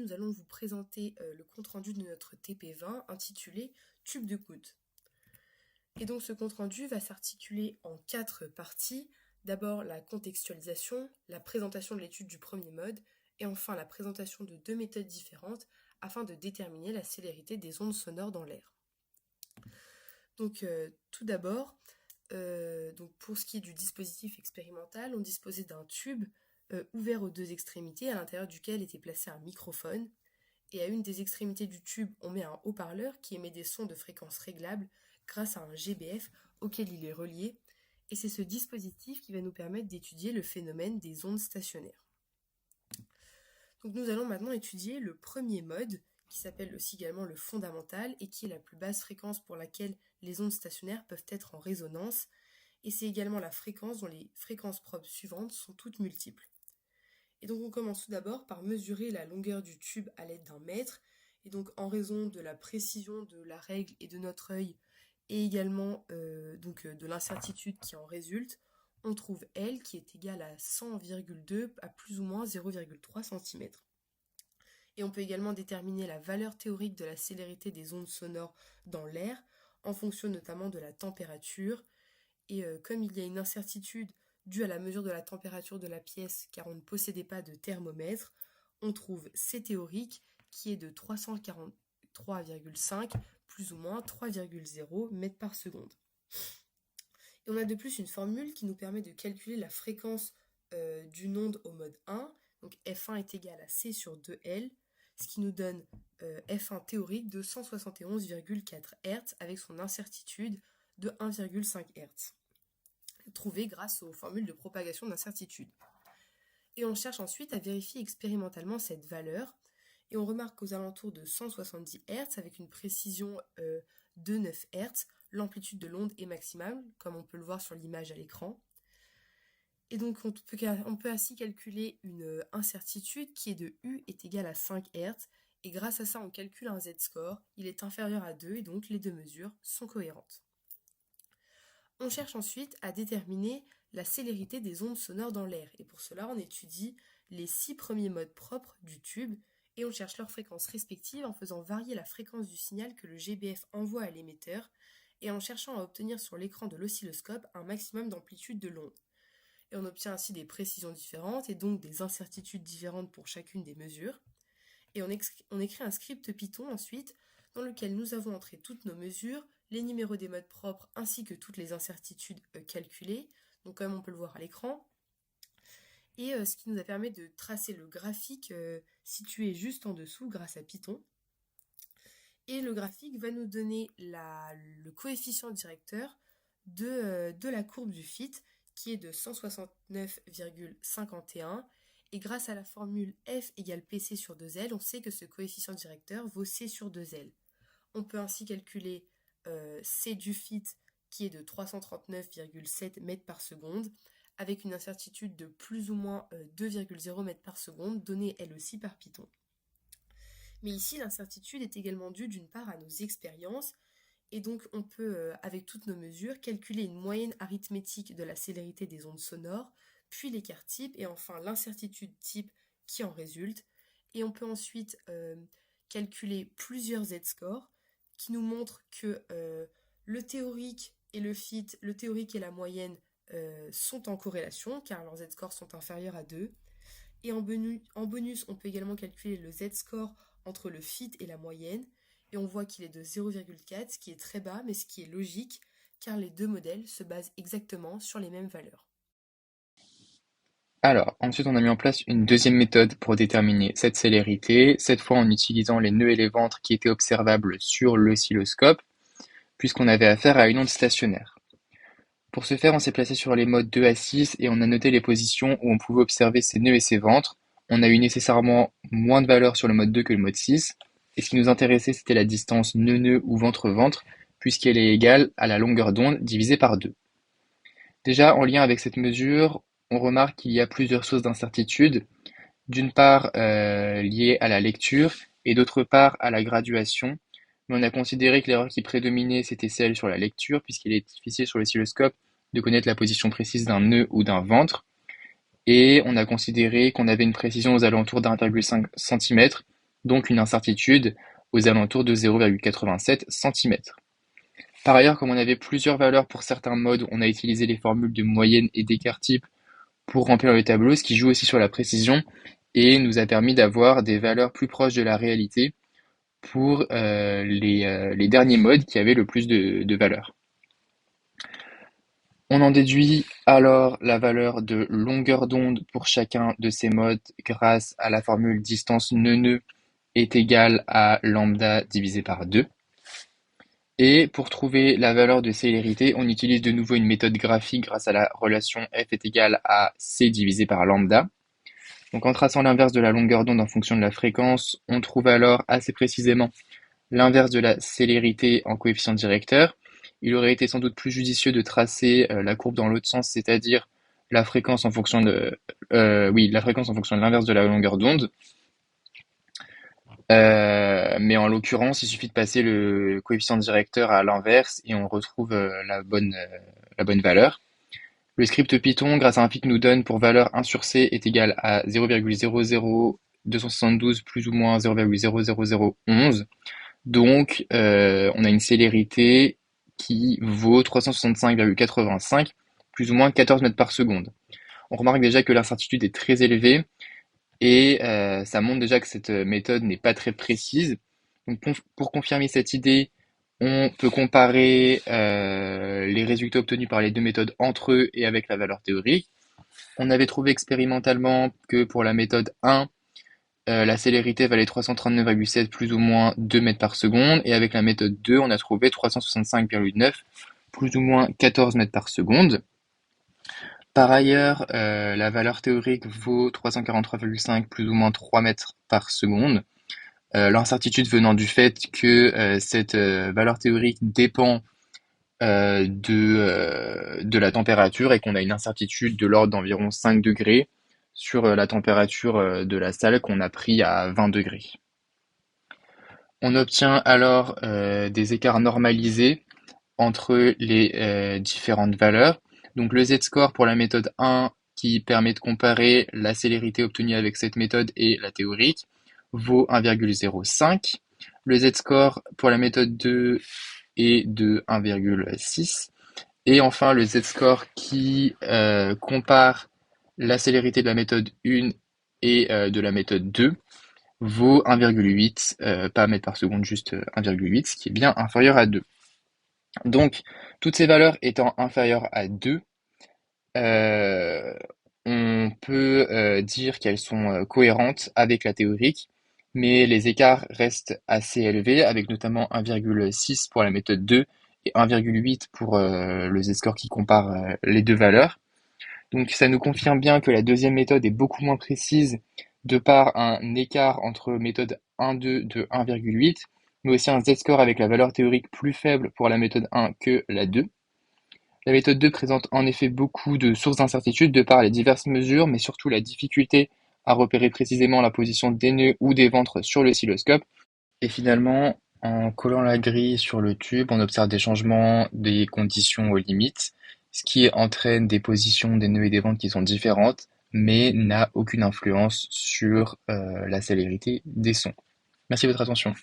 nous allons vous présenter le compte-rendu de notre TP20 intitulé Tube de goutte. Et donc ce compte-rendu va s'articuler en 4 parties. D'abord la contextualisation, la présentation de l'étude du premier mode, et enfin la présentation de 2 méthodes différentes afin de déterminer la célérité des ondes sonores dans l'air. Donc tout d'abord, pour ce qui est du dispositif expérimental, on disposait d'un tube ouvert aux 2 extrémités, à l'intérieur duquel était placé un microphone. Et à une des extrémités du tube, on met un haut-parleur qui émet des sons de fréquence réglables grâce à un GBF auquel il est relié. Et c'est ce dispositif qui va nous permettre d'étudier le phénomène des ondes stationnaires. Donc nous allons maintenant étudier le premier mode, qui s'appelle aussi également le fondamental, et qui est la plus basse fréquence pour laquelle les ondes stationnaires peuvent être en résonance. Et c'est également la fréquence dont les fréquences probes suivantes sont toutes multiples. Et donc on commence tout d'abord par mesurer la longueur du tube à l'aide d'un mètre. Et donc en raison de la précision de la règle et de notre œil, et également de l'incertitude qui en résulte, on trouve L qui est égal à 100,2 à plus ou moins 0,3 cm. Et on peut également déterminer la valeur théorique de la célérité des ondes sonores dans l'air, en fonction notamment de la température. Et comme il y a une incertitude due à la mesure de la température de la pièce, car on ne possédait pas de thermomètre, on trouve C théorique qui est de 343,5 plus ou moins 3,0 mètres par seconde. Et on a de plus une formule qui nous permet de calculer la fréquence d'une onde au mode 1. Donc F1 est égal à C sur 2L, ce qui nous donne F1 théorique de 171,4 Hz avec son incertitude de 1,5 Hz, trouvée grâce aux formules de propagation d'incertitude. Et on cherche ensuite à vérifier expérimentalement cette valeur, et on remarque qu'aux alentours de 170 Hz, avec une précision de 9 Hz, l'amplitude de l'onde est maximale, comme on peut le voir sur l'image à l'écran. Et donc on peut ainsi calculer une incertitude qui est de U est égal à 5 Hz, et grâce à ça on calcule un Z-score, il est inférieur à 2, et donc les 2 mesures sont cohérentes. On cherche ensuite à déterminer la célérité des ondes sonores dans l'air, et pour cela on étudie les 6 premiers modes propres du tube, et on cherche leurs fréquences respectives en faisant varier la fréquence du signal que le GBF envoie à l'émetteur, et en cherchant à obtenir sur l'écran de l'oscilloscope un maximum d'amplitude de l'onde. Et on obtient ainsi des précisions différentes, et donc des incertitudes différentes pour chacune des mesures. Et on écrit un script Python ensuite, dans lequel nous avons entré toutes nos mesures, les numéros des modes propres ainsi que toutes les incertitudes calculées, donc comme on peut le voir à l'écran, et ce qui nous a permis de tracer le graphique situé juste en dessous grâce à Python. Et le graphique va nous donner le coefficient directeur de la courbe du FIT, qui est de 169,51, et grâce à la formule F égale PC sur 2L, on sait que ce coefficient directeur vaut C sur 2L. On peut ainsi calculer C du FIT qui est de 339,7 mètres par seconde, avec une incertitude de plus ou moins 2,0 mètres par seconde, donnée elle aussi par Python. Mais ici, l'incertitude est également due d'une part à nos expériences, et donc on peut, avec toutes nos mesures, calculer une moyenne arithmétique de la célérité des ondes sonores, puis l'écart type, et enfin l'incertitude type qui en résulte. Et on peut ensuite calculer plusieurs Z-scores qui nous montrent que le théorique et le FIT, le théorique et la moyenne sont en corrélation, car leurs Z-scores sont inférieurs à 2. Et en bonus, on peut également calculer le Z-score entre le FIT et la moyenne, et on voit qu'il est de 0,4, ce qui est très bas, mais ce qui est logique, car les 2 modèles se basent exactement sur les mêmes valeurs. Alors, ensuite on a mis en place une deuxième méthode pour déterminer cette célérité, cette fois en utilisant les nœuds et les ventres qui étaient observables sur l'oscilloscope, puisqu'on avait affaire à une onde stationnaire. Pour ce faire, on s'est placé sur les modes 2 à 6 et on a noté les positions où on pouvait observer ces nœuds et ces ventres. On a eu nécessairement moins de valeur sur le mode 2 que le mode 6, et ce qui nous intéressait c'était la distance nœud-nœud ou ventre-ventre, puisqu'elle est égale à la longueur d'onde divisée par 2. Déjà, en lien avec cette mesure, on remarque qu'il y a plusieurs sources d'incertitude, d'une part liées à la lecture et d'autre part à la graduation. Mais on a considéré que l'erreur qui prédominait, c'était celle sur la lecture, puisqu'il est difficile sur l'oscilloscope de connaître la position précise d'un nœud ou d'un ventre. Et on a considéré qu'on avait une précision aux alentours d'1,5 cm, donc une incertitude aux alentours de 0,87 cm. Par ailleurs, comme on avait plusieurs valeurs pour certains modes, on a utilisé les formules de moyenne et d'écart type pour remplir le tableau, ce qui joue aussi sur la précision et nous a permis d'avoir des valeurs plus proches de la réalité pour les derniers modes qui avaient le plus de valeurs. On en déduit alors la valeur de longueur d'onde pour chacun de ces modes grâce à la formule distance nœud-nœud est égale à lambda divisé par 2. Et pour trouver la valeur de célérité, on utilise de nouveau une méthode graphique grâce à la relation f est égale à c divisé par lambda. Donc en traçant l'inverse de la longueur d'onde en fonction de la fréquence, on trouve alors assez précisément l'inverse de la célérité en coefficient directeur. Il aurait été sans doute plus judicieux de tracer la courbe dans l'autre sens, c'est-à-dire la fréquence en fonction de, la fréquence en fonction de l'inverse de la longueur d'onde. Mais en l'occurrence, il suffit de passer le coefficient directeur à l'inverse et on retrouve la bonne valeur. Le script Python, grâce à un fig, nous donne pour valeur 1 sur c est égal à 0,00272 plus ou moins 0,00011. Donc, on a une célérité qui vaut 365,85 plus ou moins 14 mètres par seconde. On remarque déjà que l'incertitude est très élevée et ça montre déjà que cette méthode n'est pas très précise. Donc, pour confirmer cette idée, on peut comparer les résultats obtenus par les deux méthodes entre eux et avec la valeur théorique. On avait trouvé expérimentalement que pour la méthode 1, la célérité valait 339,7 plus ou moins 2 mètres par seconde. Et avec la méthode 2, on a trouvé 365,9 plus ou moins 14 mètres par seconde. Par ailleurs, la valeur théorique vaut 343,5 plus ou moins 3 mètres par seconde. L'incertitude venant du fait que cette valeur théorique dépend de la température et qu'on a une incertitude de l'ordre d'environ 5 degrés sur la température de la salle qu'on a pris à 20 degrés. On obtient alors des écarts normalisés entre les différentes valeurs. Donc le z-score pour la méthode 1 qui permet de comparer la célérité obtenue avec cette méthode et la théorique vaut 1,05. Le z-score pour la méthode 2 est de 1,6. Et enfin le z-score qui compare la célérité de la méthode 1 et de la méthode 2 vaut 1,8, pas mètres par seconde, juste 1,8, ce qui est bien inférieur à 2. Donc, toutes ces valeurs étant inférieures à 2, on peut dire qu'elles sont cohérentes avec la théorique, mais les écarts restent assez élevés, avec notamment 1,6 pour la méthode 2 et 1,8 pour le z-score qui compare les deux valeurs. Donc ça nous confirme bien que la deuxième méthode est beaucoup moins précise de par un écart entre méthode 1,2 de 1,8, mais aussi un z-score avec la valeur théorique plus faible pour la méthode 1 que la 2. La méthode 2 présente en effet beaucoup de sources d'incertitude de par les diverses mesures, mais surtout la difficulté à repérer précisément la position des nœuds ou des ventres sur l'oscilloscope. Et finalement, en collant la grille sur le tube, on observe des changements des conditions aux limites, ce qui entraîne des positions des nœuds et des ventres qui sont différentes, mais n'a aucune influence sur la célérité des sons. Merci de votre attention.